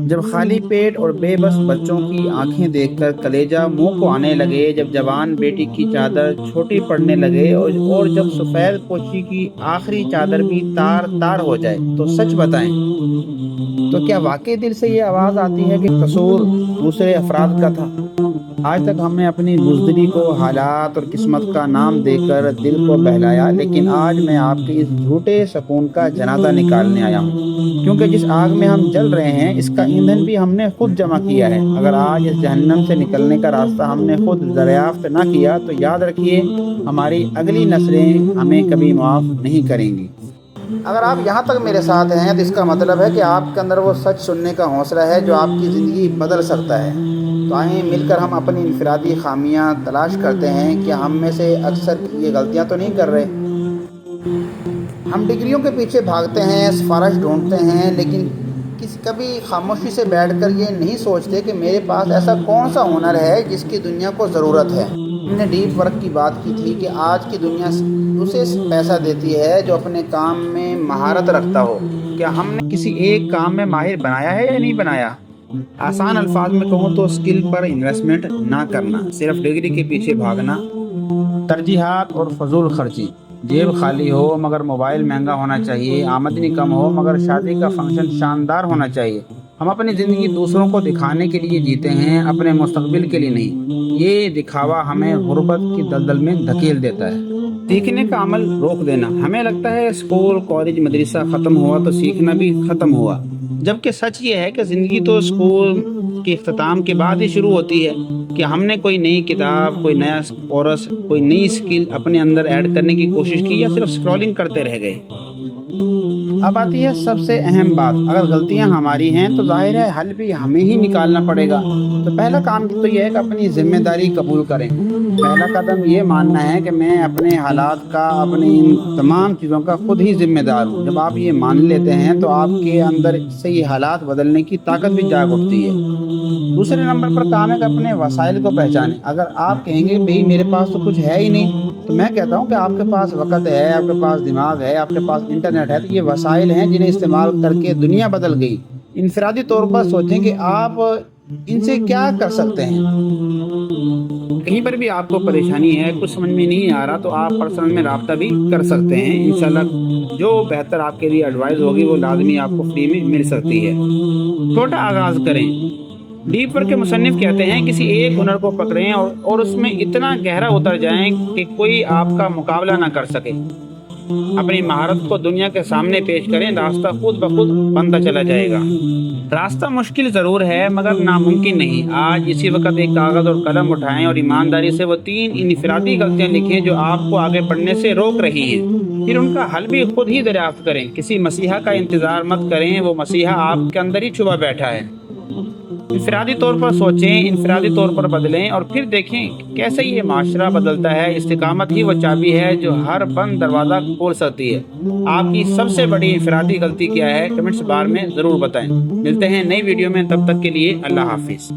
جب خالی پیٹ اور بے بس بچوں کی آنکھیں دیکھ کر کلیجہ منہ کو آنے لگے، جب جوان بیٹی کی چادر چھوٹی پڑنے لگے اور جب سفید پوشی کی آخری چادر بھی تار تار ہو جائے، تو سچ بتائیں، تو کیا واقعی دل سے یہ آواز آتی ہے کہ قصور دوسرے افراد کا تھا؟ آج تک ہم نے اپنی بزدلی کو حالات اور قسمت کا نام دے کر دل کو بہلایا، لیکن آج میں آپ کے اس جھوٹے سکون کا جنازہ نکالنے آیا ہوں، کیونکہ جس آگ میں ہم جل رہے ہیں اس کا ایندھن بھی ہم نے خود جمع کیا ہے۔ اگر آج اس جہنم سے نکلنے کا راستہ ہم نے خود دریافت نہ کیا تو یاد رکھیے، ہماری اگلی نسلیں ہمیں کبھی معاف نہیں کریں گی۔ اگر آپ یہاں تک میرے ساتھ ہیں تو اس کا مطلب ہے کہ آپ کے اندر وہ سچ سننے کا حوصلہ ہے جو آپ کی زندگی بدل سکتا ہے۔ تو آئیں مل کر ہم اپنی انفرادی خامیاں تلاش کرتے ہیں کہ ہم میں سے اکثر یہ غلطیاں تو نہیں کر رہے۔ ہم ڈگریوں کے پیچھے بھاگتے ہیں، سفارش ڈھونڈتے ہیں، لیکن کبھی خاموشی سے بیٹھ کر یہ نہیں سوچتے کہ میرے پاس ایسا کون سا ہنر ہے جس کی دنیا کو ضرورت ہے۔ ہم نے ڈیپ ورک کی بات کی تھی کہ آج کی دنیا اسے پیسہ دیتی ہے جو اپنے کام میں مہارت رکھتا ہو۔ کیا ہم نے کسی ایک کام میں ماہر بنایا ہے یا نہیں بنایا؟ آسان الفاظ میں کہوں تو اسکل پر انویسٹمنٹ نہ کرنا، صرف ڈگری کے پیچھے بھاگنا، ترجیحات اور فضول خرچی، جیب خالی ہو مگر موبائل مہنگا ہونا چاہیے، آمدنی کم ہو مگر شادی کا فنکشن شاندار ہونا چاہیے۔ ہم اپنی زندگی دوسروں کو دکھانے کے لیے جیتے ہیں، اپنے مستقبل کے لیے نہیں۔ یہ دکھاوا ہمیں غربت کی دلدل میں دھکیل دیتا ہے۔ سیکھنے کا عمل روک دینا، ہمیں لگتا ہے اسکول، کالج، مدرسہ ختم ہوا تو سیکھنا بھی ختم ہوا، جبکہ سچ یہ ہے کہ زندگی تو اسکول کے اختتام کے بعد ہی شروع ہوتی ہے۔ کہ ہم نے کوئی نئی کتاب، کوئی نیا کورس، کوئی نئی اسکل اپنے اندر ایڈ کرنے کی کوشش کی، یا صرف اسکرولنگ کرتے رہ گئے؟ اب آتی ہے سب سے اہم بات، اگر غلطیاں ہماری ہیں تو ظاہر ہے حل بھی ہمیں ہی نکالنا پڑے گا۔ تو پہلا کام تو یہ ہے کہ اپنی ذمہ داری قبول کریں۔ پہلا قدم یہ ماننا ہے کہ میں اپنے حالات کا، اپنی ان تمام چیزوں کا خود ہی ذمہ دار ہوں۔ جب آپ یہ مان لیتے ہیں تو آپ کے اندر سے یہ حالات بدلنے کی طاقت بھی جاگ اٹھتی ہے۔ دوسرے نمبر پر کام ہے کہ اپنے وسائل کو پہچانیں۔ اگر آپ کہیں گے بھئی میرے پاس تو کچھ ہے ہی نہیں، تو میں کہتا ہوں کہ آپ کے پاس وقت ہے، آپ کے پاس دماغ ہے، آپ کے پاس انٹرنیٹ ہے، تو یہ وسائل ہیں جنہیں استعمال کر کے دنیا بدل گئی۔ انفرادی طور پر سوچیں کہ آپ ان سے کیا کر سکتے ہیں۔ کہیں پر بھی آپ کو پریشانی ہے، کچھ سمجھ میں نہیں آ رہا، تو آپ پرسنل میں رابطہ بھی کر سکتے ہیں۔ انشاءاللہ جو بہتر آپ کے لیے ایڈوائز ہوگی وہ لازمی آپ کو فری میں مل سکتی ہے۔ چھوٹا آغاز کریں۔ ڈیپ ورک کے مصنف کہتے ہیں کسی ایک ہنر کو پکڑیں اور اس میں اتنا گہرا اتر جائیں کہ کوئی آپ کا مقابلہ نہ کر سکے۔ اپنی مہارت کو دنیا کے سامنے پیش کریں، راستہ خود بخود بنتا چلا جائے گا۔ راستہ مشکل ضرور ہے مگر ناممکن نہیں۔ آج اسی وقت ایک کاغذ اور قلم اٹھائیں اور ایمانداری سے وہ 3 انفرادی غلطیاں لکھیں جو آپ کو آگے بڑھنے سے روک رہی ہیں۔ پھر ان کا حل بھی خود ہی دریافت کریں۔ کسی مسیحا کا انتظار مت کریں، وہ مسیحا آپ کے اندر ہی چھپا بیٹھا ہے۔ انفرادی طور پر سوچیں، انفرادی طور پر بدلیں، اور پھر دیکھیں کیسے یہ معاشرہ بدلتا ہے۔ استقامت ہی وہ چابی ہے جو ہر بند دروازہ کھول سکتی ہے۔ آپ کی سب سے بڑی انفرادی غلطی کیا ہے؟ کمنٹس بار میں ضرور بتائیں۔ ملتے ہیں نئی ویڈیو میں، تب تک کے لیے اللہ حافظ۔